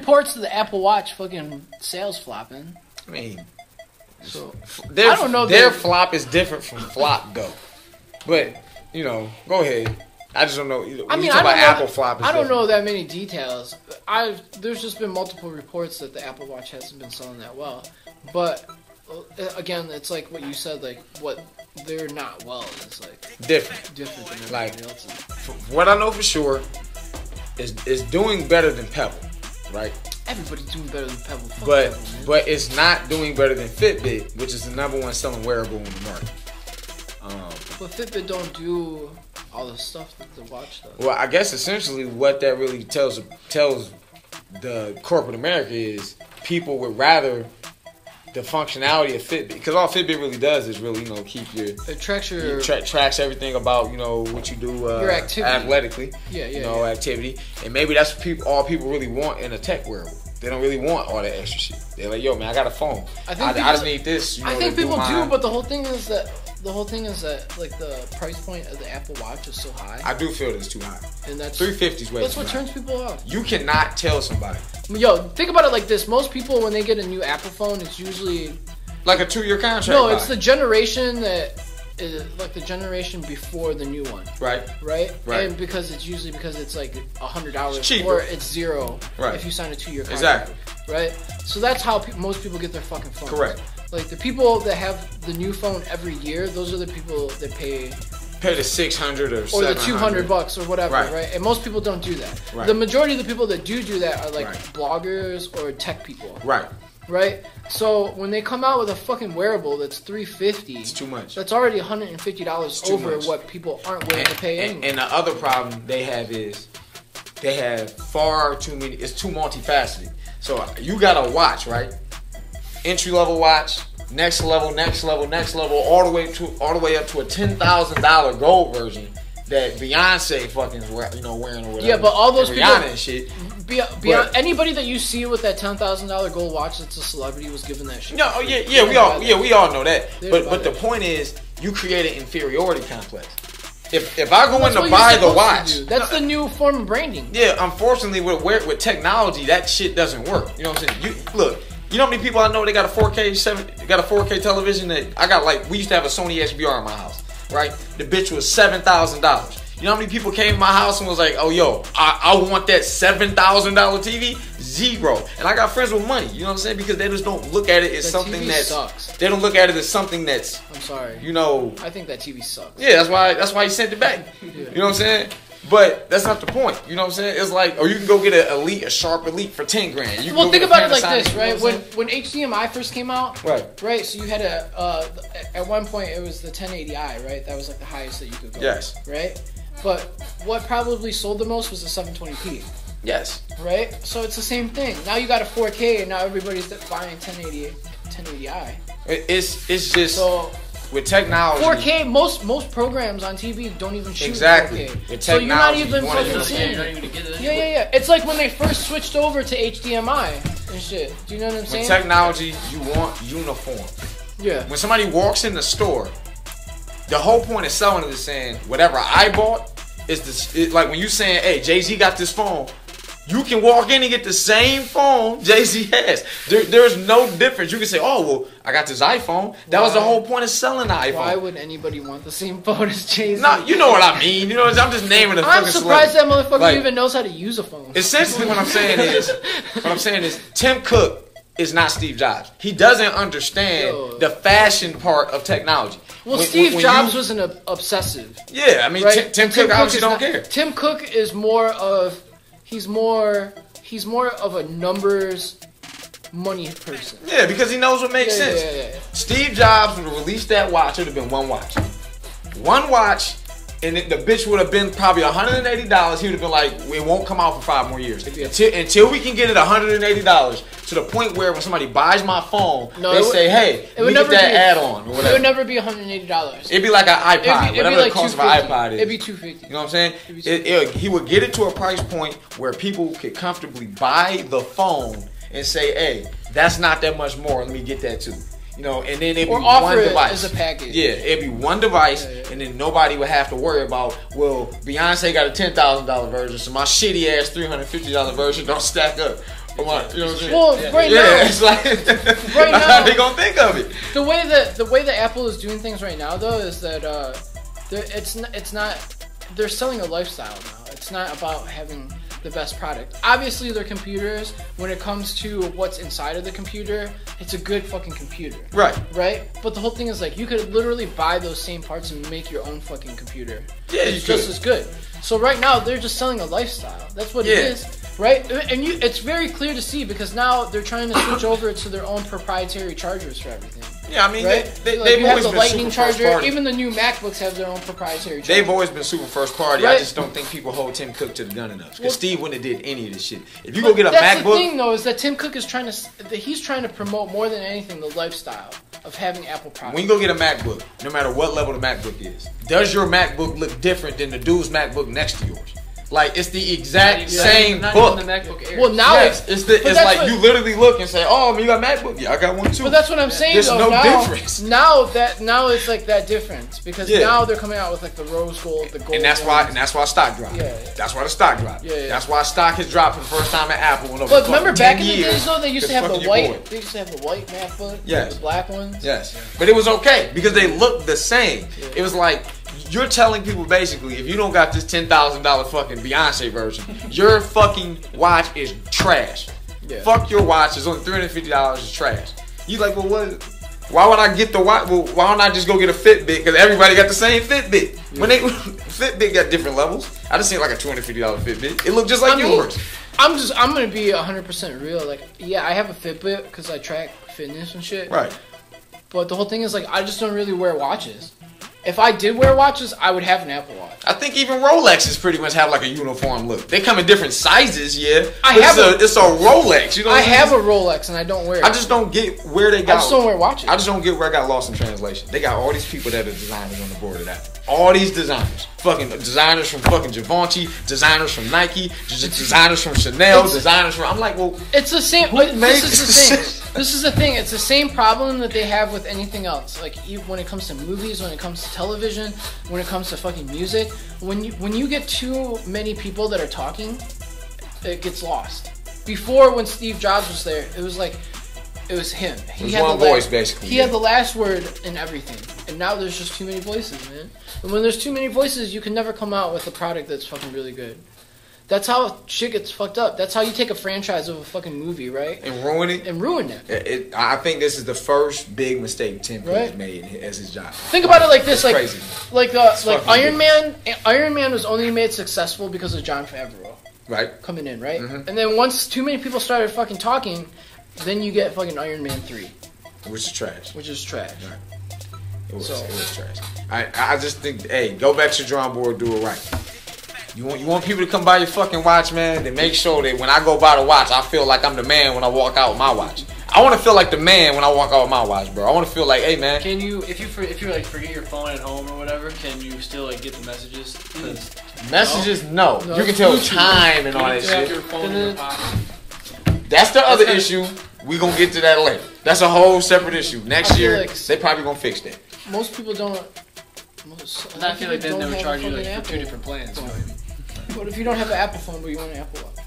reports of the Apple Watch fucking sales flopping. I mean, so I don't know. Their flop is different from flop though. But you know, go ahead. I just don't know. I mean, I don't know, Apple flop. I don't know that many details. There's just been multiple reports that the Apple Watch hasn't been selling that well. But again, it's like what you said. Like what they're not well. It's like different than everybody like, else's. What I know for sure is doing better than Pebble, right? Everybody's doing better than Pebble. But Pebble, but it's not doing better than Fitbit, which is the #1 selling wearable in the market. But Fitbit don't do all the stuff that the watch does. Well, I guess essentially what that really tells the corporate America is people would rather the functionality of Fitbit, because all Fitbit really does is really, keep your... It tracks your... tracks everything about, what you do your activity. Athletically. Yeah. Activity. And maybe that's what all people really want in a tech wearable. They don't really want all that extra shit. They're like, yo, man, I got a phone. I just need this. I think people do, but the whole thing is that like the price point of the Apple Watch is so high. I do feel it's too high. And that's $350 is way That's too what high. turns people off. You cannot tell somebody. Yo, think about it like this. Most people, when they get a new Apple phone, it's usually like a 2-year contract. No, it's the generation that is like the generation before the new one. Right. And because it's like $100 or it's $0 if you sign a 2-year contract. Exactly. Right. So that's how most people get their fucking phones. Correct. Like the people that have the new phone every year, those are the people that pay the $600 or the $200 or whatever, right? And most people don't do that. Right. The majority of the people that do that are like bloggers or tech people. Right. So when they come out with a fucking wearable that's $350, it's too much. That's already $150 over what people aren't willing to pay anyway. And the other problem they have is they have far too many. It's too multifaceted. So you got a watch, right? Entry level watch, next level, all the way up to a $10,000 gold version that Beyonce fucking wearing or whatever. Yeah, but all those and people, Rihanna and shit. Beyond anybody that you see with that $10,000 gold watch that's a celebrity was given that shit. No, we all know that. But the point is, you create an inferiority complex. If I go in to buy the watch, that's the new form of branding. Yeah, unfortunately, with technology, that shit doesn't work. You know what I'm saying? You know how many people I know they got a 4K television that I got? Like, we used to have a Sony HBR in my house, right? The bitch was $7,000. You know how many people came to my house and was like, oh, yo, I want that $7,000 TV? Zero. And I got friends with money, you know what I'm saying? Because they just don't look at it as something that sucks. They don't look at it as something that's... I'm sorry. I think that TV sucks. Yeah, that's why he sent it back. You know what I'm saying? But that's not the point. You know what I'm saying? It's like, or you can go get a Sharp Elite for $10,000. Well, think about it like this, right? When HDMI first came out, right? So you had at one point it was the 1080i, right? That was like the highest that you could go. Yes. Right? But what probably sold the most was the 720p. Yes. Right? So it's the same thing. Now you got a 4K, and now everybody's buying 1080i. It's just with technology. 4K. Most programs on TV don't even shoot 4K. With so you're not even fucking seeing. Yeah. It's like when they first switched over to HDMI and shit. Do you know what I'm saying? With technology, you want uniform. Yeah. When somebody walks in the store, the whole point of selling it is saying whatever I bought is this. Like when you saying, "Hey, Jay-Z got this phone," you can walk in and get the same phone Jay-Z has. There's no difference. You can say, "Oh, well, I got this iPhone." That was the whole point of selling the iPhone. Why would anybody want the same phone as Jay-Z? Nah, you know what I mean. You know, I'm just naming the. I'm surprised that motherfucker even knows how to use a phone. Essentially, what I'm saying is, Tim Cook is not Steve Jobs. He doesn't understand the fashion part of technology. Well, Steve Jobs was an obsessive. Yeah, I mean, right? Tim Cook obviously don't care. Tim Cook is more of a numbers money person. Yeah, because he knows what makes sense. Yeah. Steve Jobs would have released that watch. It would have been one watch, and the bitch would have been probably $180. He would have been like, it won't come out for 5 more years until we can get it $180 to the point where when somebody buys my phone, they say, hey, let me get that add-on or whatever. It would never be $180. It'd be like an iPod, whatever the cost of an iPod is. It'd be $250. You know what I'm saying? He would get it to a price point where people could comfortably buy the phone and say, hey, that's not that much more. Let me get that too. You know, and then it'd be one device. As a package. Yeah, it'd be one device, and then nobody would have to worry about, well, Beyonce got a $10,000 version, so my shitty ass $350 version don't stack up. You know what I'm saying? Well, right now, it's like right that's now, how they gonna think of it. The way that Apple is doing things right now, though, is that it's not. They're selling a lifestyle now. It's not about having the best product. Obviously, their computers, when it comes to what's inside of the computer, it's a good fucking computer. Right. But the whole thing is like, you could literally buy those same parts and make your own fucking computer. Yeah, it's just as good. So right now, they're just selling a lifestyle. That's what it is. Right? And it's very clear to see because now they're trying to switch over to their own proprietary chargers for everything. Yeah, I mean, right? they've you always have the been Lightning super charger. first party. Even the new MacBooks have their own proprietary charger. They've always been super first party. Right. I just don't think people hold Tim Cook to the gun enough. Because Steve wouldn't have did any of this shit. If you go get a that's MacBook, the thing though, is that Tim Cook is trying to promote more than anything the lifestyle of having Apple products. when you go get a MacBook, no matter what level the MacBook is, does your MacBook look different than the dude's MacBook next to yours? Like, it's the exact same book. Even the MacBook Air. Well, now it's like you literally look and say, "Oh, you got MacBook? Yeah, I got one too." But that's what I'm saying. There's though. no difference. Now it's like that difference because now they're coming out with like the rose gold, the gold. And that's why stock dropped. Yeah. That's why the stock dropped. Yeah. That's why stock has dropped for the first time at Apple in over But remember 10 back in the years. days though, they used to have the Your white. boy. They used to have the white MacBook. Yes. The black ones. Yes. But it was okay because they looked the same. Yeah. It was like you're telling people basically, if you don't got this $10,000 fucking Beyonce version, your fucking watch is trash. Yeah. Fuck your watch. It's only $350. It's trash. You like, well, what? Why would I get the watch? Well, why don't I just go get a Fitbit? Because everybody got the same Fitbit. Yeah. When Fitbit got different levels. I just seen like a $250 Fitbit. It looked just like yours. I'm gonna be 100% real. Like, yeah, I have a Fitbit because I track fitness and shit. Right. But the whole thing is like, I just don't really wear watches. If I did wear watches, I would have an Apple Watch. I think even Rolexes pretty much have like a uniform look. They come in different sizes, yeah. It's a Rolex. You know, I have a Rolex and I don't wear it. I just don't get where they got. I just don't wear watches. I just don't get where I got lost in translation. They got all these people that are designers on the board of that. All these designers, fucking designers from fucking Givenchy, designers from Nike, designers from Chanel, designers from. I'm like, well, it's the same. This is the thing. This is the thing. It's the same problem that they have with anything else. Like when it comes to movies, when it comes to television, when it comes to fucking music. When you get too many people that are talking, it gets lost. Before, when Steve Jobs was there, it was like it was him. He had one voice basically. He had the last word in everything. And now there's just too many voices, man. And when there's too many voices, you can never come out with a product that's fucking really good. That's how shit gets fucked up. That's how you take a franchise of a fucking movie, right? And ruin it. And ruin it. I think this is the first big mistake Tim Cook has made as his job. Think about it like this, like crazy. like Iron Man. Iron Man was only made successful because of Jon Favreau, right? Coming in, right? Mm-hmm. And then once too many people started fucking talking, then you get fucking Iron Man 3, which is trash. Right. It was trash. I just think, hey, go back to the drawing board, do it right. You want people to come buy your fucking watch, man? Then make sure that when I go buy the watch, I feel like I'm the man when I walk out with my watch. I want to feel like the man when I walk out with my watch, bro. I want to feel like, hey, man. Can you, if you like forget your phone at home or whatever, can you still like get the messages? Messages, no. You can tell time and all that shit. Your phone in your pocket. That's the other issue. We gonna get to that later. That's a whole separate issue. Next year, like they probably gonna fix that. Most people don't. I feel like they never charge you like for two different plans. What if you don't have an Apple phone but you want an Apple Watch?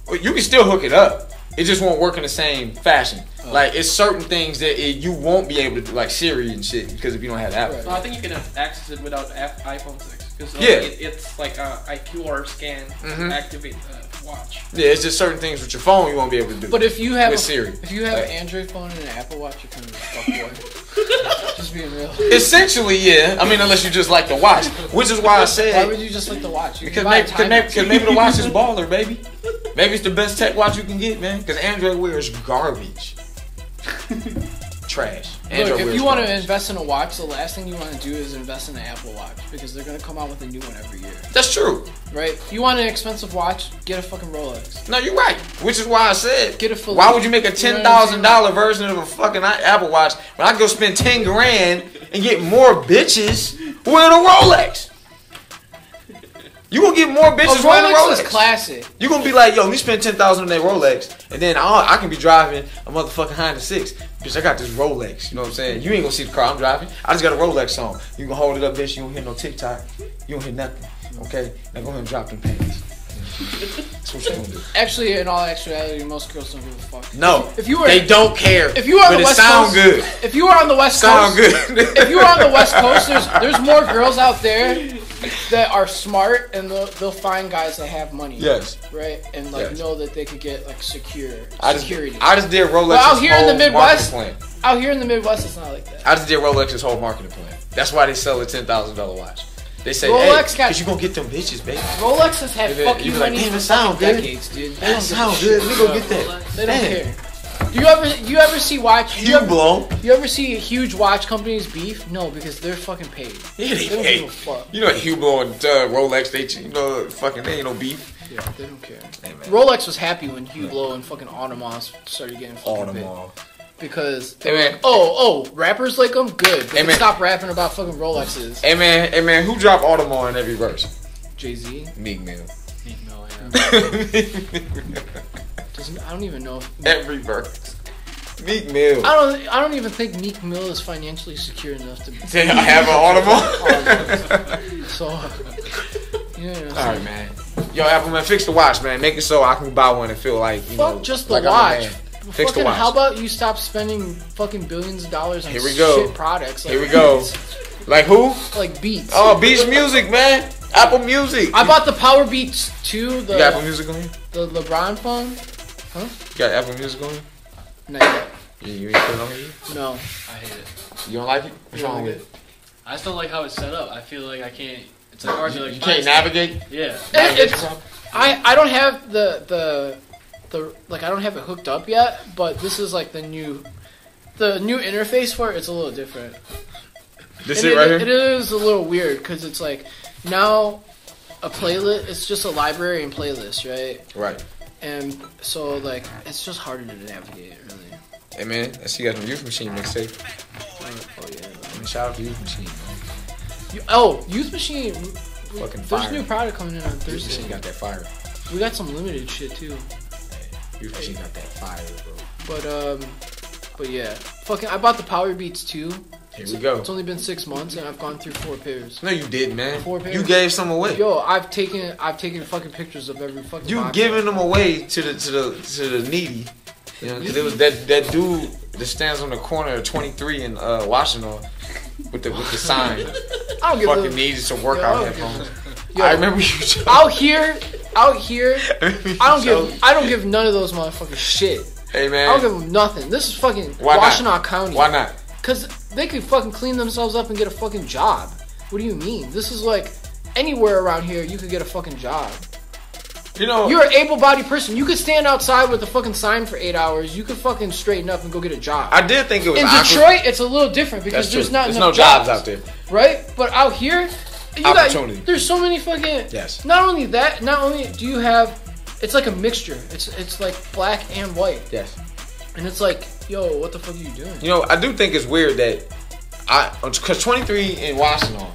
Well, you can still hook it up. It just won't work in the same fashion. Like, it's certain things that you won't be able to do, like Siri and shit, because if you don't have Apple. Right. No, I think you can access it without iPhone 6. Because it's like a QR scan to activate the watch. Yeah, it's just certain things with your phone you won't be able to do. But if you have Siri. If you have an Android phone and an Apple Watch, you're kind of a fuckboy. Just being real. Essentially, yeah. I mean, unless you just like the watch, which is why I said. Why would you just like the watch? Because maybe the watch is baller, baby. Maybe it's the best tech watch you can get, man. Because Android Wear is garbage. Trash. Look, if you want to invest in a watch, the last thing you want to do is invest in an Apple Watch because they're going to come out with a new one every year. That's true. Right? If you want an expensive watch, get a fucking Rolex. No, you're right. Which is why I said, get a full. Why would you make a $10,000 version of a fucking Apple Watch when I go spend $10,000 and get more bitches wearing a Rolex? You gonna get more bitches wearing a Rolex. Is classic. You gonna be like, yo, let me spend $10,000 on that Rolex, and then I can be driving a motherfucking Honda 6. Bitch, I got this Rolex. You know what I'm saying? You ain't gonna see the car I'm driving. I just got a Rolex on. You gonna hold it up, bitch. You don't hear no TikTok. You don't hear nothing. Okay? Now go ahead and drop them pants. That's what you gonna do. Actually, in all actuality, most girls don't give a fuck. No, if you were, they don't care. If you were on the West Coast, good. If you were on the West Coast, good. If you were on the West Coast, there's more girls out there that are smart and they'll find guys that have money. Yes. Right, and know that they could get like security. I just did Rolex's out here in the Midwest. Plan. Out here in the Midwest, it's not like that. I just did Rolex's whole marketing plan. That's why they sell a $10,000 watch. They say, Rolex because you gonna get them bitches, baby. Rolex has had fucking money for sound decades, dude. They don't sound good. We gonna get that. They don't care. Do you ever see watch? You ever see huge watch companies beef? No, because they're fucking paid. Yeah, they don't pay. give a fuck. You know, Hublot and Rolex, they ain't no beef. Yeah, they don't care. Hey, Rolex was happy when Hublot and fucking Audemars started getting fucking paid. Because they were like, rappers like them? Good. They can stop rapping about fucking Rolexes. Hey man, who dropped Audemars in every verse? Jay-Z? Meek Mill. I don't even know if every verse. Meek Mill. I don't even think Meek Mill is financially secure enough to have an Audemars. So alright, man. Yo, Apple man, fix the watch, man. Make it so I can buy one and feel like just the watch. Fix the watch. How about you stop spending fucking billions of dollars on shit products? Here we go. Like who? Like Beats. Oh, Beats Music, man. Apple Music. I bought the Power Beats 2. You got Apple Music on here? The LeBron phone. Huh? You got Apple Music on here? Not yet. You ain't put it on here? No. I hate it. You don't like it? What's wrong with it? I just don't like how it's set up. I feel like I can't. It's like hard to like. You can't navigate? Yeah. I don't have the I don't have it hooked up yet, but this is like the new interface for it. It's a little different. This is right here? It is a little weird because it's like now a playlist. It's just a library and playlist, right? Right. And so like it's just harder to navigate, really. Hey man, I see you got some Youth Machine mixtape. Oh yeah. Shout out to Youth Machine, man. Youth Machine. Fucking fire. There's a new product coming in on Thursday. Youth Machine got that fire. We got some limited shit too. Youth Machine got that fire, bro. But yeah, fucking. I bought the Power Beats 2. Here we go. It's only been 6 months and I've gone through 4 pairs. No, you did, man. 4 pairs. You gave some away. Yo, I've taken fucking pictures of every fucking. You giving them away to the needy. You know, because it was that dude that stands on the corner of 23 in Washington with the sign. I don't give fucking needs some workout headphones. I remember you. Out here. I don't give none of those motherfuckers shit. Hey man, I don't give them nothing. This is fucking Washtenaw County. Why not? Because they could fucking clean themselves up and get a fucking job. What do you mean? This is like anywhere around here you could get a fucking job. You know, you're an able-bodied person. You could stand outside with a fucking sign for 8 hours. You could fucking straighten up and go get a job. I did think it was in Detroit. It's a little different because there's no jobs out there, right? But out here, opportunity. There's so many fucking. Yes. Not only do you have, it's like a mixture. It's like black and white. Yes. And it's like, yo, what the fuck are you doing? You know, I do think it's weird that because 23 in Washington.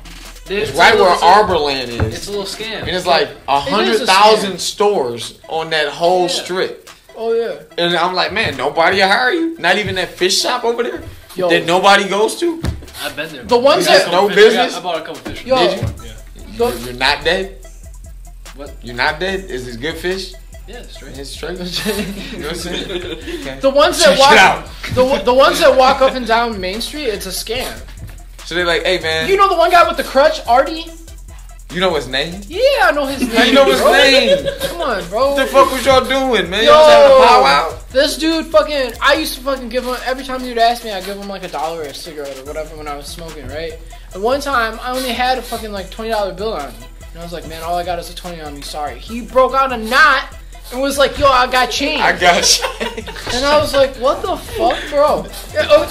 It's right where Arbor land is. It's a little scam. And it's like 100,000 stores on that whole strip. Oh, yeah. And I'm like, man, nobody will hire you? Not even that fish shop over there that nobody goes to? I've been there. The ones that... No business? I bought a couple fish. Yo, did you? Yeah. You're not dead? What? You're not dead? Is this good fish? Yeah, it's straight. It's straight. You know what I'm saying? Okay. The ones that walk... The ones that walk up and down Main Street, it's a scam. So they're like, hey man. You know the one guy with the crutch, Artie? You know his name? Yeah, I know his name. How you know his name? Come on, bro. What the fuck was y'all doing, man? Yo, y'all was having a powwow? This dude fucking... I used to fucking give him... Every time he'd ask me, I'd give him like $1 or a cigarette or whatever when I was smoking, right? And one time, I only had a fucking like $20 bill on me. And I was like, man, all I got is a 20 on me, sorry. He broke out a knot and was like, yo, I got change. I got change. And I was like, what the fuck, bro?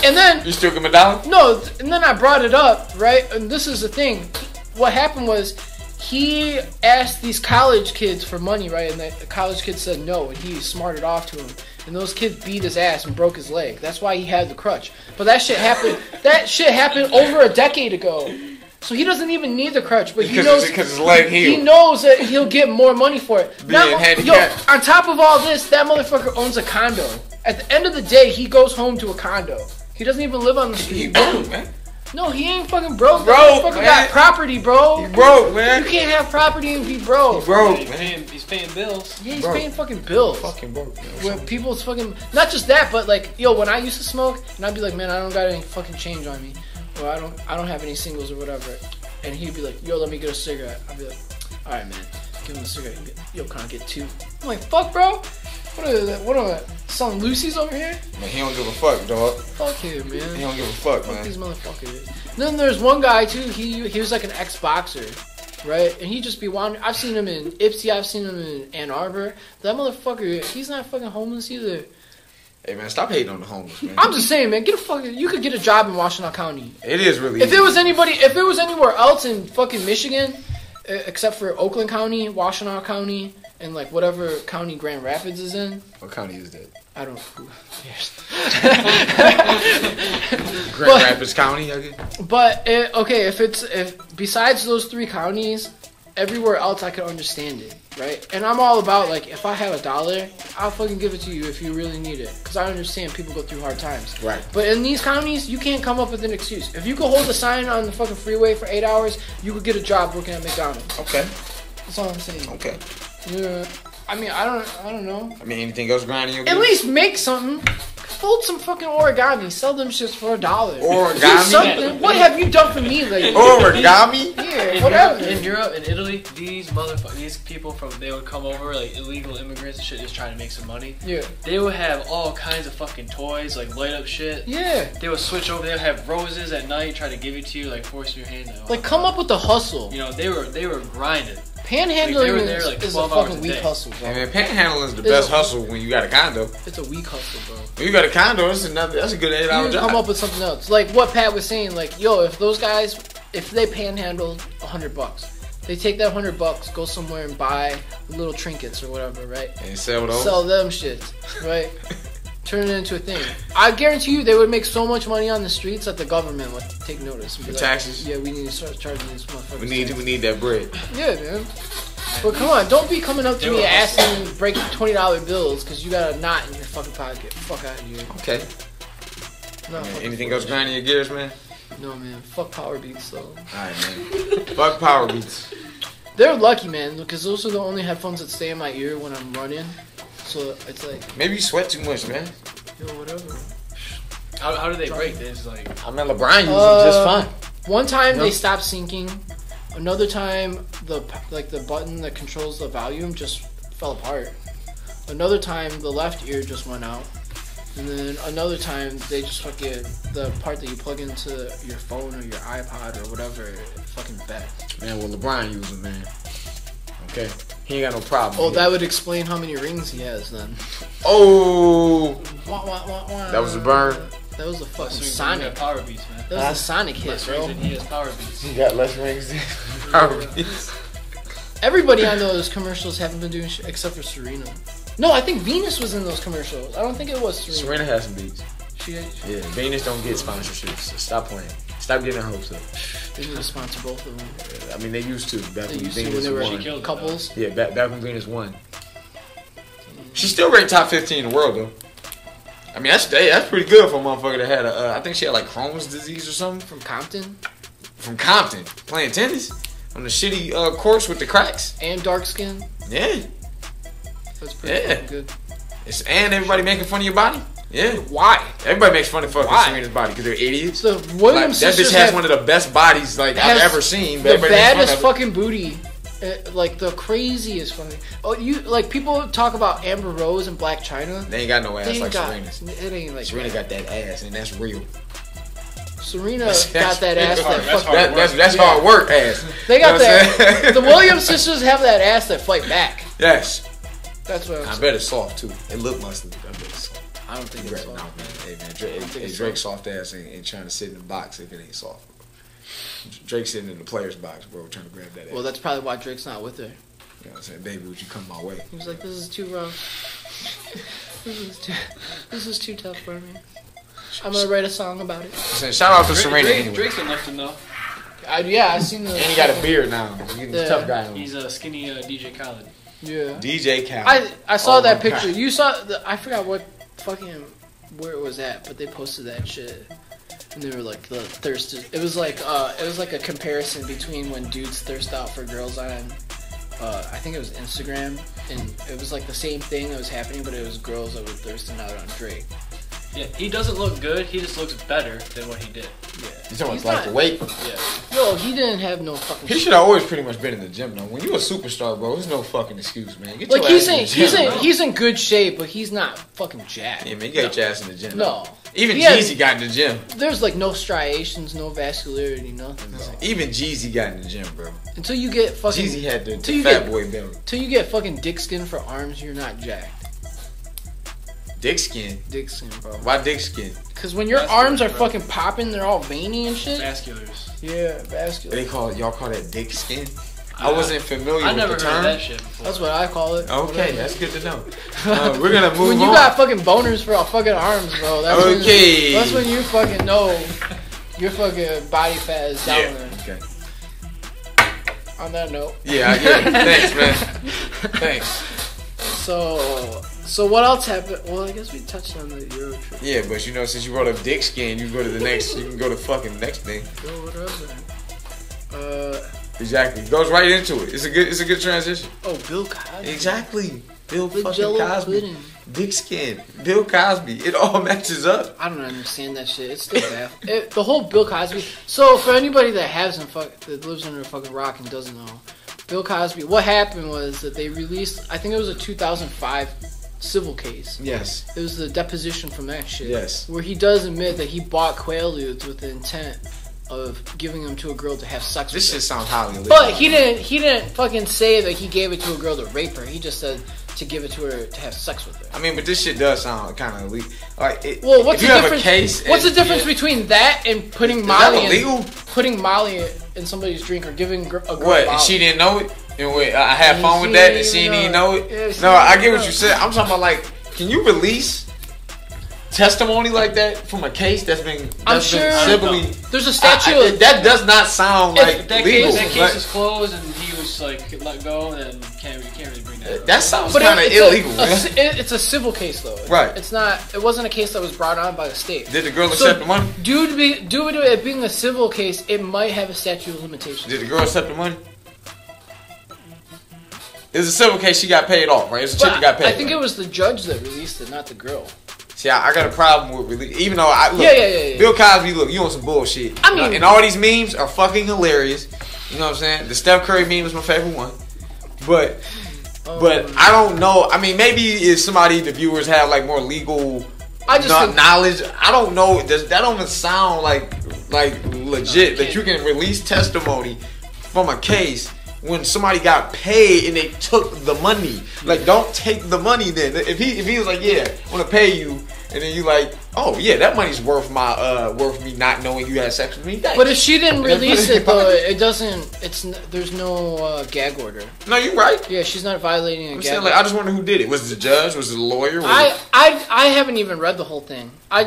And then... You still give him $1? No, and then I brought it up, right? And this is the thing. What happened was, he asked these college kids for money, right? And the college kids said no, and he smarted off to him. And those kids beat his ass and broke his leg. That's why he had the crutch. But that shit happened over a decade ago. So he doesn't even need the crutch, but he knows because his leg healed. He knows that he'll get more money for it. On top of all this, that motherfucker owns a condo. At the end of the day, he goes home to a condo. He doesn't even live on the street. He owns, man. No, he ain't fucking broke. Bro, he fucking got property, bro. He broke, man. You can't have property and be broke. He broke, man. He's paying bills. Yeah, he's paying fucking bills. Fucking broke. When people's fucking, not just that, but like, yo, when I used to smoke, and I'd be like, man, I don't got any fucking change on me, or I don't have any singles or whatever, and he'd be like, yo, let me get a cigarette. I'd be like, all right, man, give him a cigarette. He'd be like, yo, can I get 2? I'm like, fuck, bro. What are that? Selling Lucy's over here? Man, he don't give a fuck, dog. Fuck him, man. He don't give a fuck, man. Fuck these motherfuckers. Then there's one guy too. He was like an ex-boxer, right? And he just be wandering. I've seen him in Ipsy. I've seen him in Ann Arbor. That motherfucker, he's not fucking homeless either. Hey man, stop hating on the homeless, man. I'm just saying, man. You could get a job in Washtenaw County. It is really. If it was anywhere else in fucking Michigan, except for Oakland County, Washtenaw County, and like whatever county Grand Rapids is in. What county is that? I don't know. Who Grand Rapids County, I guess. But okay, if besides those 3 counties, everywhere else I can understand it, right? And I'm all about like if I have $1, I'll fucking give it to you if you really need it, because I understand people go through hard times. Right. But in these counties, you can't come up with an excuse. If you could hold a sign on the fucking freeway for 8 hours, you could get a job working at McDonald's. Okay. That's all I'm saying. Okay. Yeah. I mean, I don't know. I mean, anything else grinding your At least make something. Fold some fucking origami. Sell them shits for $1. Origami? Do something. What have you done for me lately? Origami? Yeah, whatever. In Europe and Italy, these people they would come over, like illegal immigrants and shit, just trying to make some money. Yeah. They would have all kinds of fucking toys, like light up shit. Yeah. They would switch over. They would have roses at night, try to give it to you, like force your hand. Like come up with the hustle. You know, they were grinding. Panhandling like is a fucking weak hustle, bro. Hey man, panhandling is the best hustle when you got a condo. It's a weak hustle, bro. When you got a condo, that's a good 8-hour job. Come up with something else. Like what Pat was saying, like, yo, if those guys, if they panhandled $100, they take that $100, go somewhere and buy little trinkets or whatever, right? And sell those? Sell them shit, right? Turn it into a thing. I guarantee you they would make so much money on the streets that the government would take notice. For taxes? Yeah, we need to start charging these motherfuckers. We need that bread. Yeah, man. But come on, don't be coming up to me asking me to break $20 bills because you got a knot in your fucking pocket. Fuck out of here. Okay. No, man, anything else grinding your gears, man? No, man. Fuck Power Beats, though. Alright, man. Fuck Power Beats. They're lucky, man, because those are the only headphones that stay in my ear when I'm running. So it's like... Maybe you sweat too much, man. Yo, whatever. How do they break this? Like, I mean, LeBron used them just fine. One time they stopped syncing. Another time the button that controls the volume just fell apart. Another time the left ear just went out. And then another time they just fucking, the part that you plug into your phone or your iPod or whatever, fucking bad. Man, well LeBron used them, man. Okay. He ain't got no problem. Oh, that would explain how many rings he has then. Oh! Wah, wah, wah, wah. That was a burn. That was a fucking Sonic. Sonic. Power Beats, man. That was a Sonic hit, bro. He has Power Beats. He got less rings than Power Beats. Everybody on those commercials haven't been doing shit except for Serena. No, I think Venus was in those commercials. I don't think it was Serena. Serena has some beats. Yeah, Venus don't get sponsorships. So stop playing. Stop getting her hopes up. They need to sponsor both of them. I mean, they used to. Back when Venus when they were won. couples. Yeah, back when Venus won. She's still ranked top 15 in the world, though. I mean, that's pretty good for a motherfucker that had I think she had like Crohn's disease or something. From Compton? From Compton. Playing tennis. On the shitty course with the cracks. And dark skin? Yeah. That's pretty good. And everybody making fun of your body? Yeah. Why? Everybody makes fun of fucking Serena's body because they're idiots. The Williams that bitch has one of the best bodies I've ever seen. The baddest fucking booty. Like the craziest fucking. Oh, people talk about Amber Rose and Black China. They ain't got no ass like Serena's. It ain't like Serena got that ass, and that's real. Serena got that ass that's hard work ass. They got that. The Williams sisters have that ass that fight back. Yes. That's what I bet it's soft too. It look muscly. I bet it's soft. I don't think it's soft. No, man. Hey man, Drake's soft ass ain't trying to sit in the box if it ain't soft. Drake's sitting in the player's box, bro, trying to grab that ass. Well, that's probably why Drake's not with her. You know what I'm saying? Baby, would you come my way? He was like, this is too rough. This is too tough for me. I'm gonna write a song about it. Shout out to Serena anyway. Drake's enough to know. I seen the... And he got a beard now. He's a tough guy. He's a skinny DJ Khaled. Yeah. DJ Khaled. I saw that picture. God. You saw... I forgot what fucking... where it was at, but they posted that shit. And they were like the thirst. It was like a comparison between when dudes thirst out for girls on, I think it was Instagram, and it was like the same thing that was happening, but it was girls that were thirsting out on Drake. Yeah, he doesn't look good. He just looks better than what he did. Yeah, you talking about like the weight? Yeah. Yo, he didn't have no fucking. He should have always pretty much been in the gym though. When you a superstar, bro, there's no fucking excuse, man. Get like your ass in the gym, he's in good shape, but he's not fucking jacked. Yeah, man, you got your ass in the gym. No. Even Jeezy got in the gym. There's like no striations, no vascularity, nothing, bro. Even Jeezy got in the gym, bro. Until you get fucking Jeezy had the fat boy belly. Until you get fucking dick skin for arms, you're not jacked. Dick skin? Dick skin, bro. Why dick skin? Because when your arms are fucking popping, they're all veiny and shit. Vasculars. Yeah, vascular. Y'all call that dick skin? I wasn't familiar with the term. I never heard that shit before. That's what I call it. Okay, that's good to know. We're gonna move on. When you got fucking boners for all fucking arms, bro. That's when you fucking know your fucking body fat is down there. Okay. On that note. Yeah. Thanks, man. Thanks. So what else happened? Well, I guess we touched on the Euro trip. Yeah, but you know, since you brought up dick skin, you go to the next. You can go to fucking next thing. What else? Exactly. Goes right into it. It's a good transition. Oh, Bill Cosby. Exactly. Bill fucking Jello Cosby. pudding. Dick skin. Bill Cosby. It all matches up. I don't understand that shit. It's still bad. The whole Bill Cosby. So for anybody that that lives under a fucking rock and doesn't know, Bill Cosby. What happened was that they released. I think it was a 2005 civil case. Yes. It was the deposition from that shit. Yes. Where he does admit that he bought Quaaludes with the intent of giving them to a girl to have sex with. This shit sounds highly illegal. But he didn't fucking say that he gave it to a girl to rape her. He just said to give it to her to have sex with her. I mean, but this shit does sound kind of illegal. Like, what's the difference? What's the difference Yeah. between that and putting Is Molly that illegal? Putting Molly in somebody's drink or giving a girl What? Molly? And she didn't know it? And wait, I had fun with that and she didn't even know it? Yeah, No, I get what you said. I'm talking about, like, can you release testimony like that from a case that's been civilly? There's a statute. That does not sound like legal. That case is closed and he was like let go, and can't really bring that up. That sounds kind of illegal. It's a civil case though. Right. It's not. It wasn't a case that was brought on by the state. Did the girl accept the money? Due to it being a civil case, it might have a statute of limitations. Did the girl accept the money? It's a civil case. She got paid off, right? It's a chick that got paid. I think it was the judge that released it, not the girl. See, I got a problem with release. Even though Yeah. Bill Cosby, look, you on some bullshit. I mean, and all these memes are fucking hilarious. You know what I'm saying? The Steph Curry meme is my favorite one. But I don't know. I mean, maybe if the viewers have like more legal knowledge. I don't know. That don't even sound like legit that you can release testimony from a case when somebody got paid and they took the money. Like, don't take the money then. If he was like, yeah, I want to pay you, and then you like, oh yeah, that money's worth me not knowing you had sex with me. Thanks. But if she didn't release it though, it doesn't. There's no gag order. No, you're right. Yeah, she's not violating a gag order. Like, I just wonder who did it. Was it the judge? Was it the lawyer? I haven't even read the whole thing. I'm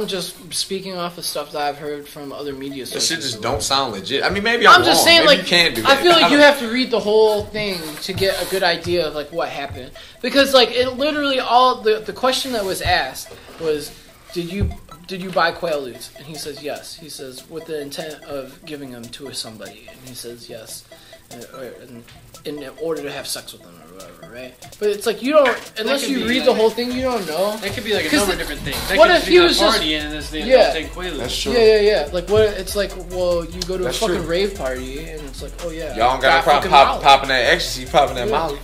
just speaking off of stuff that I've heard from other media sources. This shit just don't sound legit. I mean, maybe I'm just wrong. saying, maybe like, you can do that. I feel like you have to read the whole thing to get a good idea of like what happened, because like it literally the question that was asked was, did you buy Quaaludes? And he says yes. He says with the intent of giving them to somebody, and he says yes, in order to have sex with them or whatever, right? But it's like you don't, unless you read the whole thing, you don't know. That could be like a number of different things. That what could if be he was party just and they take Quaaludes? That's true. Yeah. Like what? It's like, well, you go to a fucking rave party and it's like, oh yeah, y'all don't got no problem popping that ecstasy, popping that Molly.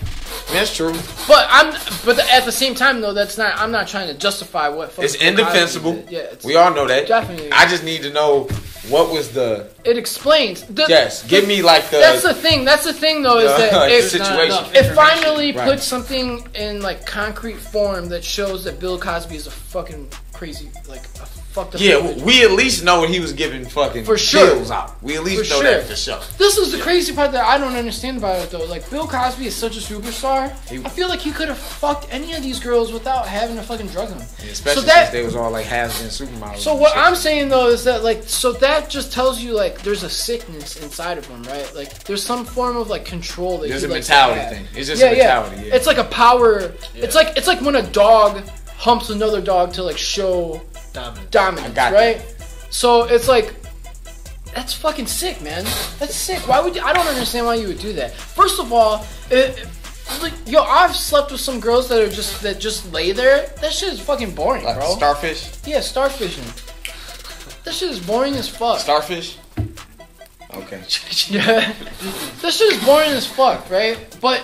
That's true. But at the same time though, I'm not trying to justify what. It's indefensible. Yeah, we all know that. Definitely. I just need to know what was the. It explains. Yes, give me like the. That's the thing. That's the thing though, is that it finally puts something in like concrete form that shows that Bill Cosby is a fucking crazy, like a fucked up. Yeah, we at least know what he was giving fucking for sure. bills out. We at least know that for sure. This is the crazy part that I don't understand about it though. Like Bill Cosby is such a superstar. I feel like he could have fucked any of these girls without having to fucking drug them. Yeah, especially since they was all like has-been supermodels. So what I'm saying though is that like, so that just tells you like there's a sickness inside of him, right? Like there's some form of like control that there's he a mentality thing. It's just a mentality. Yeah. It's like a power. Yeah. It's like when a dog humps another dog to like show dominance, right? So it's like, that's fucking sick, man. That's sick. Why would you? I don't understand why you would do that. First of all, like, yo, I've slept with some girls that just lay there. That shit is fucking boring, like bro. Starfish? Yeah, starfishing. That shit is boring as fuck. Starfish? Okay. Yeah. That shit is boring as fuck, right? But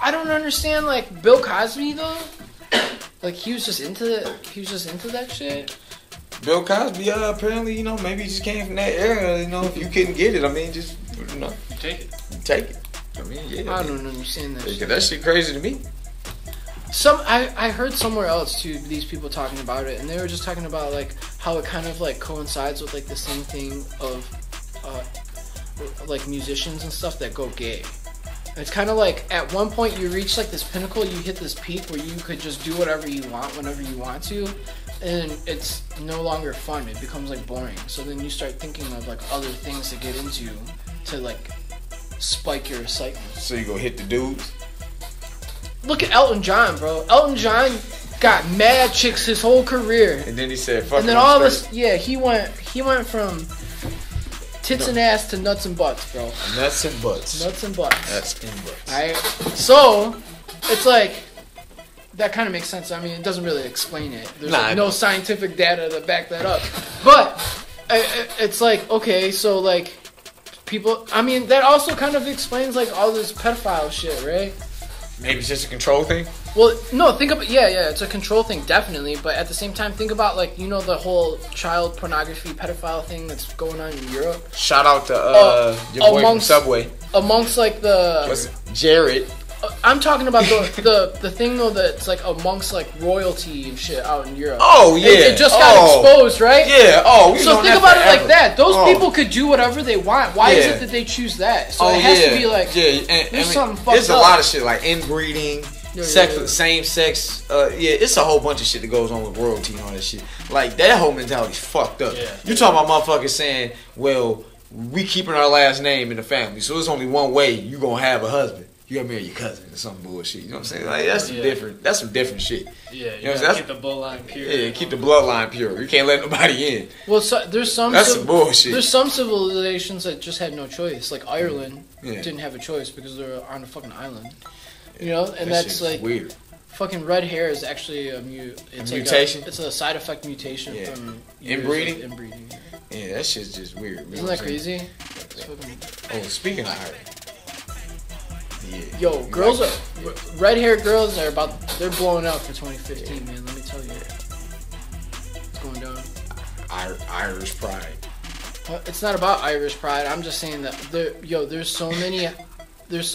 I don't understand, like, Bill Cosby though. Like, he was just into that shit. Bill Cosby, apparently, you know, maybe he just came from that era. You know, if you couldn't get it, I mean, just, you know, take it. Take it. I mean, yeah. I don't understand that shit. That shit crazy to me. I heard somewhere else too, these people talking about it, and they were just talking about like how it kind of like coincides with like the same thing of like musicians and stuff that go gay. It's kind of like at one point you reach like this pinnacle, you hit this peak where you could just do whatever you want whenever you want to, and it's no longer fun. It becomes like boring. So then you start thinking of like other things to get into to like spike your excitement. So you go hit the dudes? Look at Elton John, bro. Elton John got mad chicks his whole career. And then he said, fuck. And then all of us, yeah, he went from tits and ass to nuts and butts, bro. Nuts and butts. Nuts and butts. Nuts and butts. Alright? So, it's like, that kind of makes sense. I mean, it doesn't really explain it. There's like no scientific data to back that up. But, it's like, okay, so like, people, I mean, that also kind of explains like all this pedophile shit, right? Maybe it's just a control thing? Well, no, think about, yeah, it's a control thing, definitely, but at the same time, think about, like, you know, the whole child pornography pedophile thing that's going on in Europe? Shout out to, your boy from Subway. Amongst, like, What's it? Jared. I'm talking about the thing, though, that's, like, amongst, like, royalty and shit out in Europe. Oh, yeah. It just got exposed, right? Yeah, so think about it like that. Those people could do whatever they want. Why is it that they choose that? So it has to be, like, there's something fucked up. There's a lot of shit, like inbreeding, sex, same sex. It's a whole bunch of shit that goes on with royalty and all that shit. Like, that whole mentality's fucked up. Yeah. You talking about motherfuckers saying, well, we keeping our last name in the family, so there's only one way you gonna have a husband. You gotta marry your cousin or some bullshit. You know what I'm saying? Like, that's some different shit. Yeah, you gotta keep the bloodline pure. Yeah, keep the bloodline pure. You can't let nobody in. Well, there's some some bullshit. There's some civilizations that just had no choice. Like Ireland didn't have a choice because they're on a fucking island. You know, and that's like weird. Fucking red hair is actually a mutation. It's a side effect mutation from inbreeding. Inbreeding. Yeah, that shit's just weird. Isn't that crazy? Oh, speaking of Ireland. Yeah, yo, red-haired girls they're blowing up for 2015, man. Let me tell you, it's going down. Irish pride. It's not about Irish pride. I'm just saying that there's so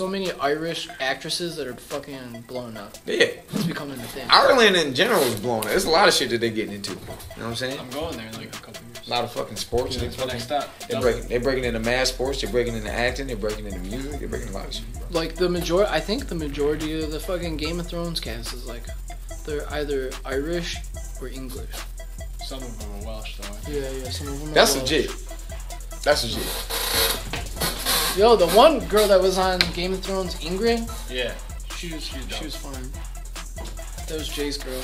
many Irish actresses that are fucking blowing up. Yeah, it's becoming a thing. Ireland in general is blowing up. There's a lot of shit that they're getting into. You know what I'm saying? I'm going there in like a couple years. A lot of fucking sports. Yeah, they're breaking into mass sports. They're breaking into acting. They're breaking into music. They're breaking a lot of shit. Like I think the majority of the fucking Game of Thrones cast is like, they're either Irish or English. Some of them are Welsh, though. Yeah, some of them. That's are legit. Welsh. That's legit. Yo, the one girl that was on Game of Thrones, Ingrid. Yeah, she was fine. That was Jay's girl.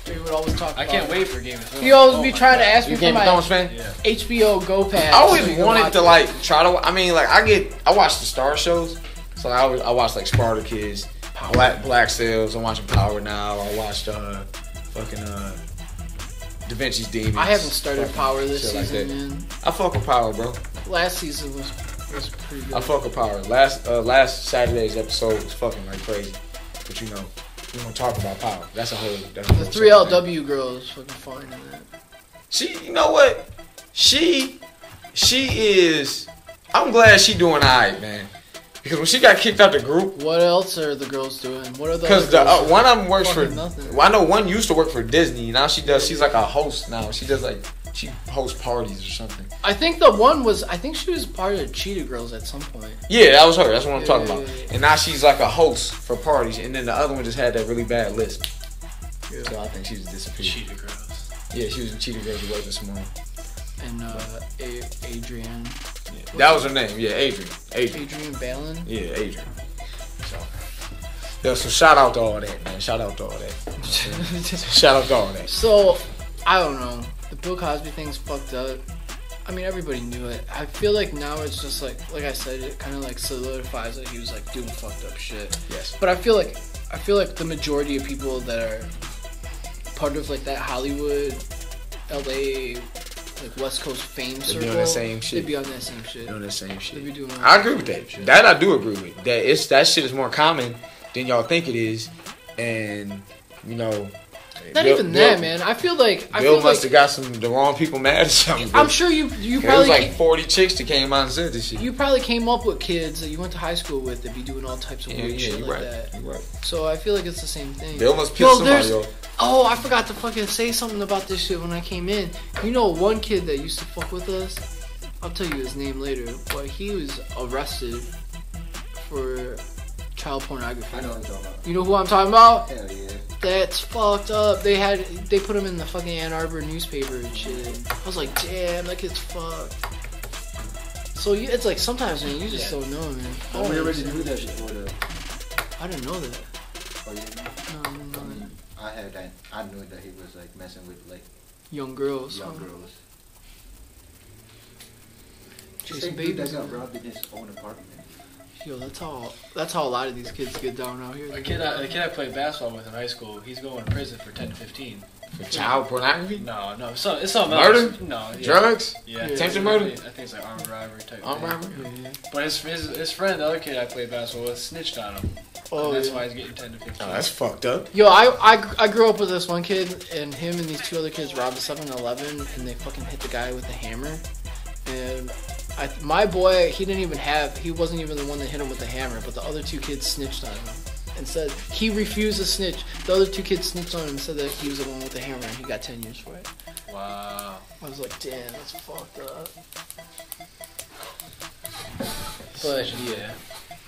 Jay would always talk. I can't wait for Game of Thrones. He always be trying to ask me for my fan? HBO Go Pass. I always wanted to like try to. I mean, like I watch the Star shows, so I watch like Spartacus, Black Sails. I'm watching Power now. I watched fucking Da Vinci's Demons. I haven't started Power this season, man. I fuck with Power, bro. Last season was pretty good. I fuck with Power. Last Saturday's episode was fucking like crazy, but you know. We don't talk about Power. That's a whole. The 3LW girl is fucking fine in that. You know what? She is. I'm glad she doing alright, man. Because when she got kicked out the group. What else are the girls doing? What are the? Because one of them works for. Nothing. Well, I know one used to work for Disney. Now she's like a host now. She does like. She hosts parties or something. I think the one was. I think she was part of Cheetah Girls at some point. Yeah, that was her. That's what I'm talking about. Yeah. And now she's like a host for parties. And then the other one just had that really bad lisp. Yeah. So I think she just disappeared. Cheetah Girls. Yeah, she was in Cheetah Girls work this morning. And Adrienne. Yeah, that was her name. Yeah, Adrienne. Adrienne Balin. Yeah, Adrienne. So shout out to all that, man. Shout out to all that. Shout out to all that. So I don't know. The Bill Cosby thing's fucked up. I mean, everybody knew it. I feel like now it's just like I said, it kind of like solidifies that he was like doing fucked up shit. Yes. But I feel like the majority of people that are part of like that Hollywood, LA, like West Coast fame circle, doing the same shit. They'd be on that same shit. Doing the same shit. They'd be doing I agree with that. Shit. That I do agree with. That shit is more common than y'all think it is, and you know. Not even that, man. I feel like Bill must have got the wrong people mad or something. I'm sure you probably. It was like 40 chicks that came out and said this shit. You probably came up with kids that you went to high school with that be doing all types of weird shit like that. You're right. So I feel like it's the same thing. Bill must piss somebody off. Oh, I forgot to fucking say something about this shit when I came in. You know, one kid that used to fuck with us. I'll tell you his name later, but he was arrested for child pornography. I know what you're talking about. You know who I'm talking about? Hell yeah. That's fucked up. They put him in the fucking Ann Arbor newspaper and shit. I was like, damn, that kid's fucked. So it's like sometimes, man, you just don't know, man. Oh, we already knew that shit before though. I didn't know that. Oh, you didn't know? No, I didn't know that. I knew that he was like messing with like young girls. girls. Chasing babies. That got robbed in his own apartment. Yo, that's how a lot of these kids get down out here. The kid I played basketball with in high school, he's going to prison for 10 to 15. For child pornography? No, it's something murder? else. No, yeah. Drugs? Yeah, attempted murder? I think it's like armed robbery type. Armed robbery? Yeah. But his friend, the other kid I played basketball with, snitched on him. Oh, and that's why he's getting 10 to 15. Oh, that's fucked up. Yo, I grew up with this one kid, and him and these two other kids robbed a 7-Eleven, and they fucking hit the guy with a hammer. And my boy, he wasn't even the one that hit him with the hammer, but the other two kids snitched on him and said he refused to snitch. The other two kids snitched on him and said that he was the one with the hammer, and he got 10 years for it. Wow. I was like, damn, that's fucked up. But yeah,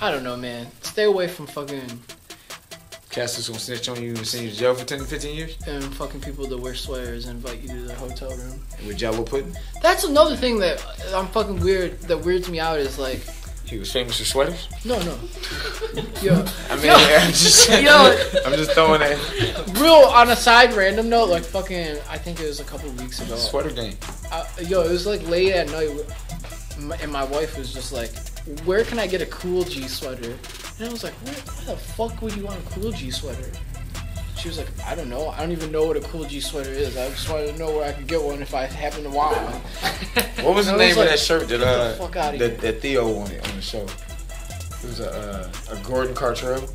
I don't know, man. Stay away from fucking Cats is gonna snitch on you and send you to jail for 10 to 15 years? and fucking people that wear sweaters and invite you to their hotel room. With Jello pudding? That's another thing that I'm fucking weird. That weirds me out is like, He was famous for sweaters? no. Yo, I mean, I'm just throwing that. real on a side random note, like fucking, I think it was a couple weeks ago. Sweater game. It was like late at night, and my wife was just like, "Where can I get a Cool G sweater?" And I was like, "Why the fuck would you want a Cool G sweater?" She was like, "I don't know. I don't even know what a Cool G sweater is. I just wanted to know where I could get one if I happen to want one." What was the name of that shirt that Theo wanted on the show? It was a Gordon Cartrell.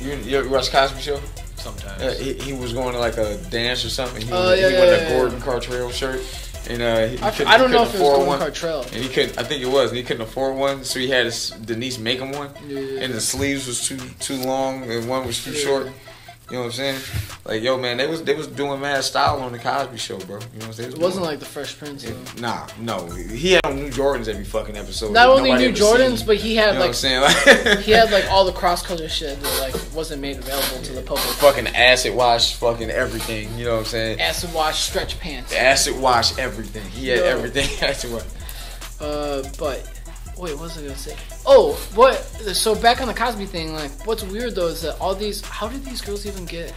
You ever watch Cosby Show? Sometimes. He was going to like a dance or something. He wanted a Gordon Cartrell shirt. And I don't know if it was Gordon Cartrell. And he couldn't. I think it was. And he couldn't afford one, so he had Denise make him one. Yeah. And the sleeves was too long, and one was too short. You know what I'm saying? Like, yo, man, they was doing mad style on the Cosby Show, bro. You know what I'm saying? It wasn't like the Fresh Prince, though. Nah, no. He had on New Jordans every fucking episode. Not only New Jordans, but he had, you know like, what I'm saying? he had, like, all the cross-color shit that, like, wasn't made available to the public. Fucking acid wash, fucking everything. You know what I'm saying? Acid wash, stretch pants. Acid wash, everything. He had everything. Acid wash. But... Wait, what was I gonna say? Oh, what? So back on the Cosby thing, like, what's weird though is that how did these girls even get,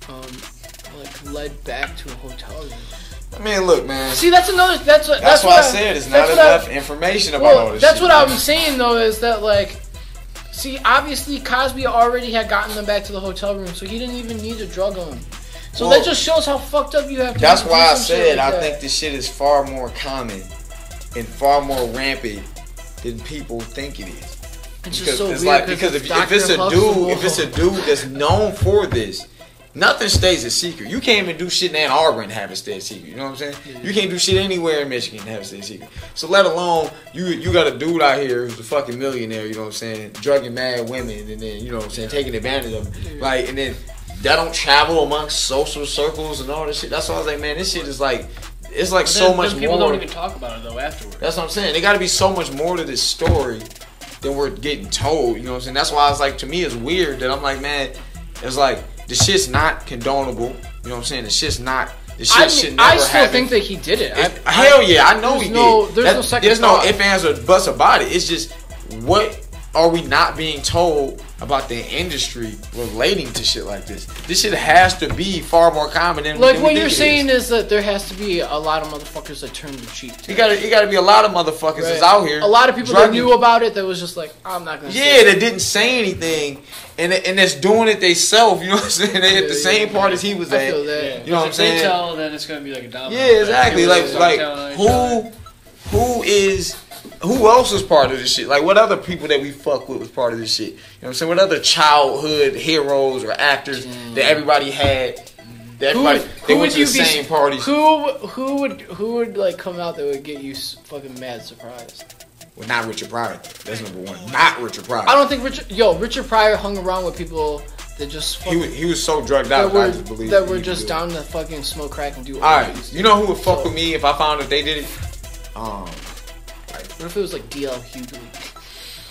like, led back to a hotel room? I mean, look, man. See, that's why I said it's not enough information about all this that's shit. That's what I'm saying though, is that, like, see, obviously Cosby already had gotten them back to the hotel room, so he didn't even need to drug them. So that just shows how fucked up you have to be. That's why I said I think this shit is far more common and far more rampant than people think it is. It's just so it's weird like, because if it's a dude that's known for this, nothing stays a secret. You can't even do shit in Ann Arbor and have it stay a secret. You know what I'm saying? Yeah. You can't do shit anywhere in Michigan and have it stay a secret. So let alone you got a dude out here who's a fucking millionaire. You know what I'm saying? Drugging mad women and then, you know what I'm saying, taking advantage of them. Yeah. Like, and then that don't travel amongst social circles and all this shit. That's why I was like, man, this shit is like. It's like so much more. People don't even talk about it though afterwards. That's what I'm saying. There got to be so much more to this story than we're getting told. You know what I'm saying? That's why I was like, to me, it's weird that I'm like, man, it's like the shit's not condonable. You know what I'm saying? The shit's not. The shit should never happen. I still think that he did it. Hell yeah, I know he did. There's no second There's thought. no ifs, ands, or buts about it. It's just what are we not being told about the industry relating to shit like this? This shit has to be far more common than like than what we you're think it saying is. is that there has to be a lot of motherfuckers that turn the cheek. You gotta be a lot of motherfuckers Right. that's out here. A lot of people that knew about it that was just like, I'm not gonna. Yeah, that didn't say anything, and that's doing it themselves. You know what I'm saying? They at the same part as he was I at. feel that. Yeah. You know what I'm saying? They tell that it's gonna be like a domino. Yeah, exactly. Like Who else was part of this shit? Like, what other people that we fuck with was part of this shit? You know what I'm saying? What other childhood heroes or actors that everybody had? That everybody they went to the same parties. Who would like come out that would get you fucking mad surprised? Well, not Richard Pryor. That's number one. Not Richard Pryor. I don't think Richard Pryor hung around with people that just he was so drugged out. I just believe that were just down to fucking smoke crack and do. All right, you know who would fuck with me if I found out they did it? What if it was like DL Hughley?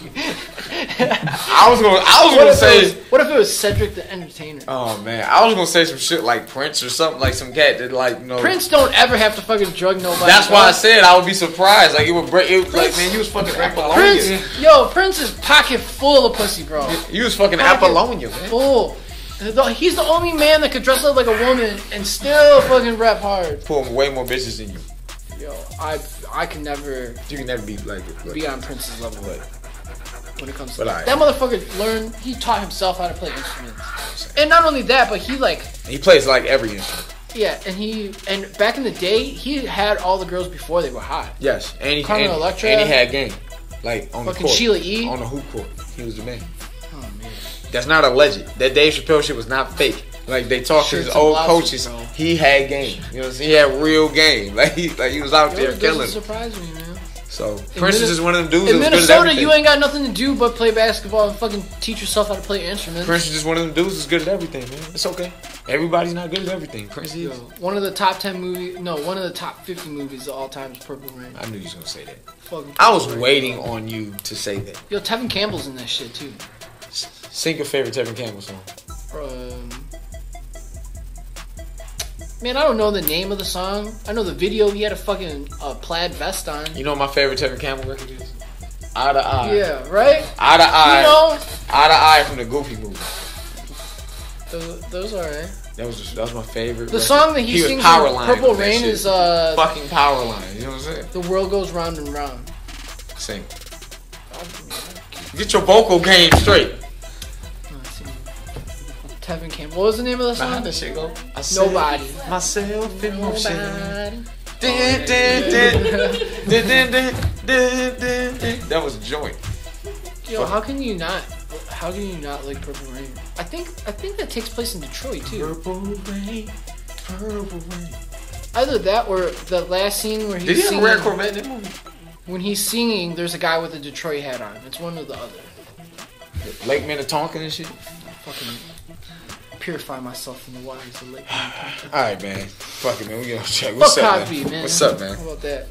I was gonna say. What if it was Cedric the Entertainer? Oh man, I was gonna say some shit like Prince or something, like some cat that like Prince don't ever have to fucking drug nobody. That's why I said I would be surprised. Like it would break. It, like man, he was fucking Apollonia. Prince is pocket full of pussy, bro. He was fucking Apollonia, man. Full. He's the only man that could dress up like a woman and still fucking rap hard. Pull way more bitches than you. Yo, I can never. You can never be like be on Prince's level. When it comes to that motherfucker he taught himself how to play instruments. And not only that, but he plays like every instrument. Yeah, and back in the day, he had all the girls before they were hot. Yes, and he Electra, had game. Like on the court. Sheila E. On the hoop court. He was the man. Oh man. That's not alleged. That Dave Chappelle shit was not fake. Like they talked to his old coaches. Bro. He had game. You know what I'm saying? He had real game. Like he was out there killing. Doesn't surprise me, man. So Prince is just one of them dudes. In Minnesota, you ain't got nothing to do but play basketball and fucking teach yourself how to play instruments. Prince is just one of them dudes that's good at everything, man. It's okay. Everybody's not good at everything. Prince is. One of the top 10 movies. No, one of the top 50 movies of all time is Purple Rain. I knew you was gonna say that. I was waiting on you to say that. Yo, Tevin Campbell's in that shit too. Sing your favorite Tevin Campbell song. Man, I don't know the name of the song. I know the video. He had a fucking plaid vest on. You know what my favorite Tevin Campbell record is? Eye to Eye. Yeah, right? Eye to Eye. You know? Eye to Eye from the Goofy movie. Those are right. That was my favorite. The song that he sings in Purple Rain is fucking Powerline. You know what I'm saying? The world goes round and round. Sing. Get your vocal game straight. Tevin Campbell. What was the name of the song? How'd that shit go? Nobody. Myself in motion. That was a joint. Yo, how can you not like Purple Rain? I think that takes place in Detroit too. Purple Rain, Purple Rain. Either that or the last scene where he's Did he have singing, a rare Corvette in that movie? When he's singing, there's a guy with a Detroit hat on. It's one or the other. Lake Minnetonka and shit. Fucking purify myself in the waters of Lake Minnetonka. Alright, man. Fuck it, man. We gonna check. What's up, man? What's up, man? How about that?